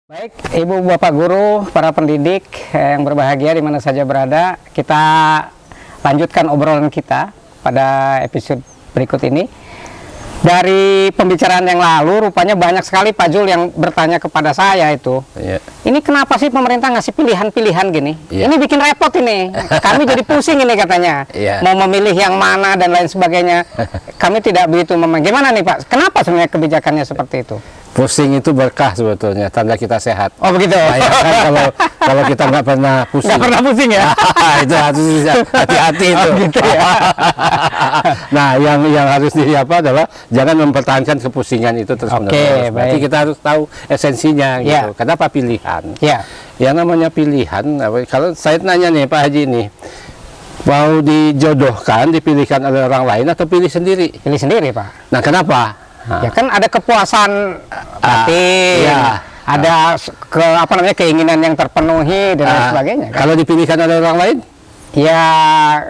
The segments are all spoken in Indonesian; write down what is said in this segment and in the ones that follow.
Baik, Ibu Bapak Guru, para pendidik yang berbahagia di mana saja berada, kita lanjutkan obrolan kita pada episode berikut ini. Dari pembicaraan yang lalu, rupanya banyak sekali Pak Jul yang bertanya kepada saya itu. Ya. Ini kenapa sih pemerintah ngasih pilihan-pilihan gini? Ya. Ini bikin repot ini. Kami jadi pusing ini katanya. Ya. Mau memilih yang mana dan lain sebagainya. Kami tidak begitu Gimana nih Pak? Kenapa sebenarnya kebijakannya seperti itu? Pusing itu berkah sebetulnya, tanda kita sehat. Oh begitu. Bayangkan kalau kita nggak pernah pusing. Nggak pernah pusing ya? Itu harus hati-hati itu. Oh, gitu ya. Nah, yang harus adalah jangan mempertahankan kepusingan itu terus-menerus. Oke, Berarti baik. kita harus tahu esensinya gitu. Ya. Kenapa pilihan? Ya. Yang namanya pilihan, kalau saya nanya nih Pak Haji nih, mau dijodohkan, dipilihkan oleh orang lain atau pilih sendiri? Pilih sendiri Pak. Nah, kenapa? Ya kan ada kepuasan batin, ya. ada keinginan yang terpenuhi dan lain sebagainya. Kan? Kalau dipilihkan oleh orang lain? Ya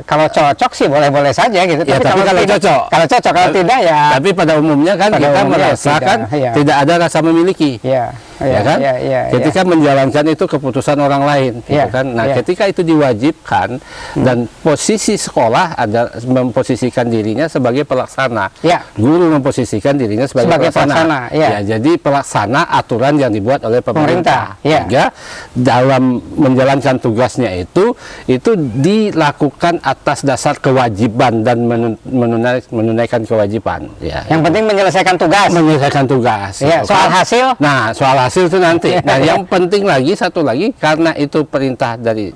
kalau cocok sih boleh-boleh saja gitu. Ya, tapi kalau tidak, cocok. kalau cocok, kalau tidak ya. Tapi pada umumnya kan kita merasakan tidak ada rasa memiliki. Ya, ya kan? Ketika menjalankan itu keputusan orang lain, gitu kan. Nah, ketika itu diwajibkan dan posisi sekolah ada memposisikan dirinya sebagai pelaksana. Guru memposisikan dirinya sebagai pelaksana. Ya, jadi pelaksana aturan yang dibuat oleh pemerintah. Sehingga dalam menjalankan tugasnya itu dilakukan atas dasar kewajiban dan menunaikan kewajiban. Yang penting menyelesaikan tugas. Menyelesaikan tugas. Soal hasil. Nah, soal hasil itu nanti. Nah, yang penting lagi satu lagi karena itu perintah dari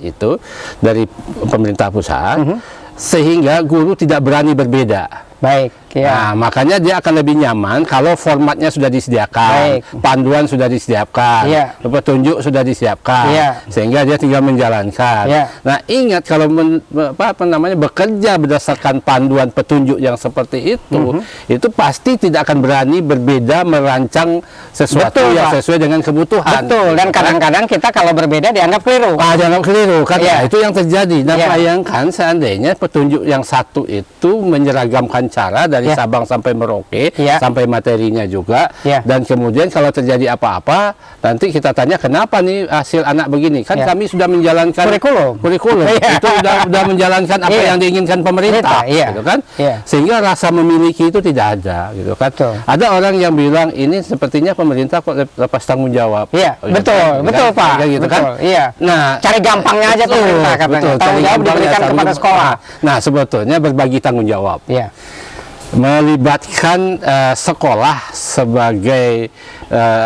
pemerintah pusat, sehingga guru tidak berani berbeda. Baik. Nah, makanya dia akan lebih nyaman kalau formatnya sudah disediakan, panduan sudah disiapkan, petunjuk sudah disiapkan, sehingga dia tinggal menjalankan. Nah, ingat kalau bekerja berdasarkan panduan petunjuk yang seperti itu pasti tidak akan berani berbeda merancang sesuatu yang sesuai dengan kebutuhan. Betul. Dan kadang-kadang kita kalau berbeda dianggap keliru. Dianggap keliru kan? Ya, itu yang terjadi. Nah, bayangkan seandainya petunjuk yang satu itu menyeragamkan cara dari Sabang sampai Merauke, sampai materinya juga, dan kemudian kalau terjadi apa-apa, nanti kita tanya kenapa nih hasil anak begini? Kan kami sudah menjalankan kurikulum. Itu sudah menjalankan apa yang diinginkan pemerintah, gitu kan? Sehingga rasa memiliki itu tidak ada, gitu kan? Ada orang yang bilang ini sepertinya pemerintah kok lepas tanggung jawab. Betul Pak. Gitu kan? Nah, cari gampangnya aja pemerintah katanya. Tanggung jawab diberikan kepada sekolah. Nah, sebetulnya berbagi tanggung jawab. Melibatkan sekolah sebagai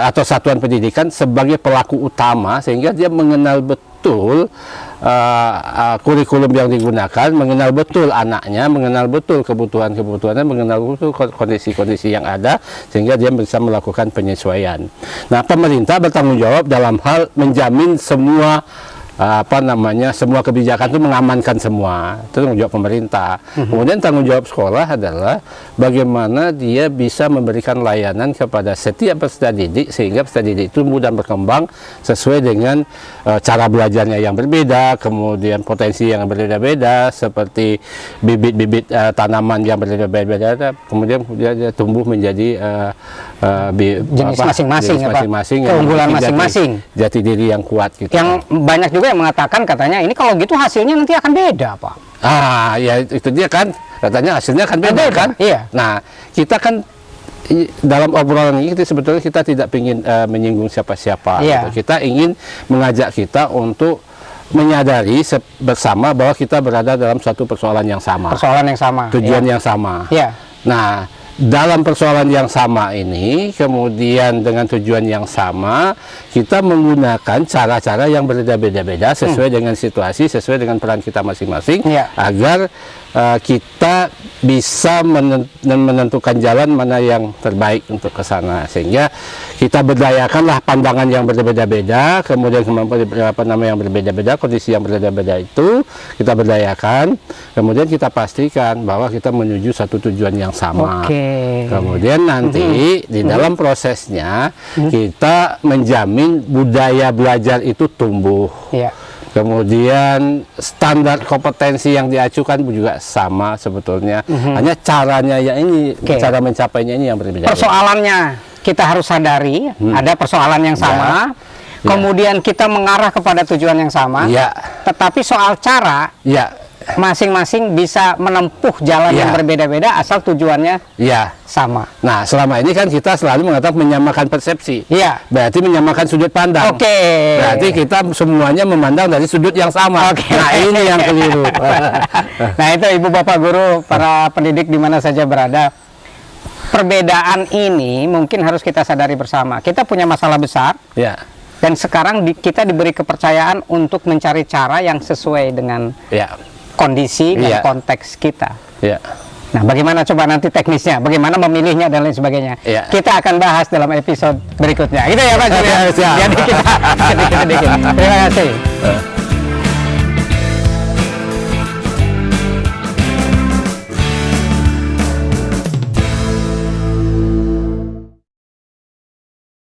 atau satuan pendidikan sebagai pelaku utama sehingga dia mengenal betul kurikulum yang digunakan, mengenal betul anaknya, mengenal betul kebutuhannya, mengenal betul kondisi-kondisi yang ada sehingga dia bisa melakukan penyesuaian. Nah, pemerintah bertanggung jawab dalam hal menjamin semua semua kebijakan itu mengamankan semua. Itu tanggung jawab pemerintah. Kemudian tanggung jawab sekolah adalah bagaimana dia bisa memberikan layanan kepada setiap peserta didik sehingga peserta didik itu tumbuh dan berkembang sesuai dengan cara belajarnya yang berbeda, kemudian potensi yang berbeda-beda seperti bibit-bibit tanaman yang berbeda-beda, kemudian dia tumbuh menjadi jenis masing-masing, keunggulan masing-masing, jati diri yang kuat gitu. Yang banyak juga yang mengatakan katanya ini kalau gitu hasilnya nanti akan beda Pak. Ya itu dia kan katanya hasilnya akan beda kan. Nah, kita kan dalam obrolan ini sebetulnya kita tidak ingin menyinggung siapa-siapa. Gitu. Kita ingin mengajak kita untuk menyadari bersama bahwa kita berada dalam satu persoalan yang sama. Tujuan yang sama. Nah, dalam persoalan yang sama ini, kemudian dengan tujuan yang sama, kita menggunakan cara-cara yang berbeda-beda sesuai dengan situasi, sesuai dengan peran kita masing-masing, agar kita bisa menentukan jalan mana yang terbaik untuk ke sana. Sehingga kita berdayakanlah pandangan yang berbeda-beda, kemudian yang berbeda-beda, kondisi yang berbeda-beda itu kita berdayakan, kemudian kita pastikan bahwa kita menuju satu tujuan yang sama. Kemudian nanti di dalam prosesnya kita menjamin budaya belajar itu tumbuh. Kemudian standar kompetensi yang diacukan juga sama sebetulnya. Hanya caranya ya ini, cara mencapainya ini yang berbeda. Persoalannya kita harus sadari, ada persoalan yang sama. kemudian kita mengarah kepada tujuan yang sama, tetapi soal cara, masing-masing bisa menempuh jalan yang berbeda-beda asal tujuannya sama. Nah, selama ini kan kita selalu mengatakan menyamakan persepsi. Berarti menyamakan sudut pandang. Berarti kita semuanya memandang dari sudut yang sama. Nah, ini yang keliru. Nah, itu Ibu Bapak Guru, para pendidik di mana saja berada. Perbedaan ini mungkin harus kita sadari bersama. Kita punya masalah besar. Dan sekarang kita diberi kepercayaan untuk mencari cara yang sesuai dengan kondisi dan konteks kita. Nah, bagaimana coba nanti teknisnya, bagaimana memilihnya dan lain sebagainya. Kita akan bahas dalam episode berikutnya. Gitu ya Pak. Jadi kita sedikit-sedikit. Terima kasih.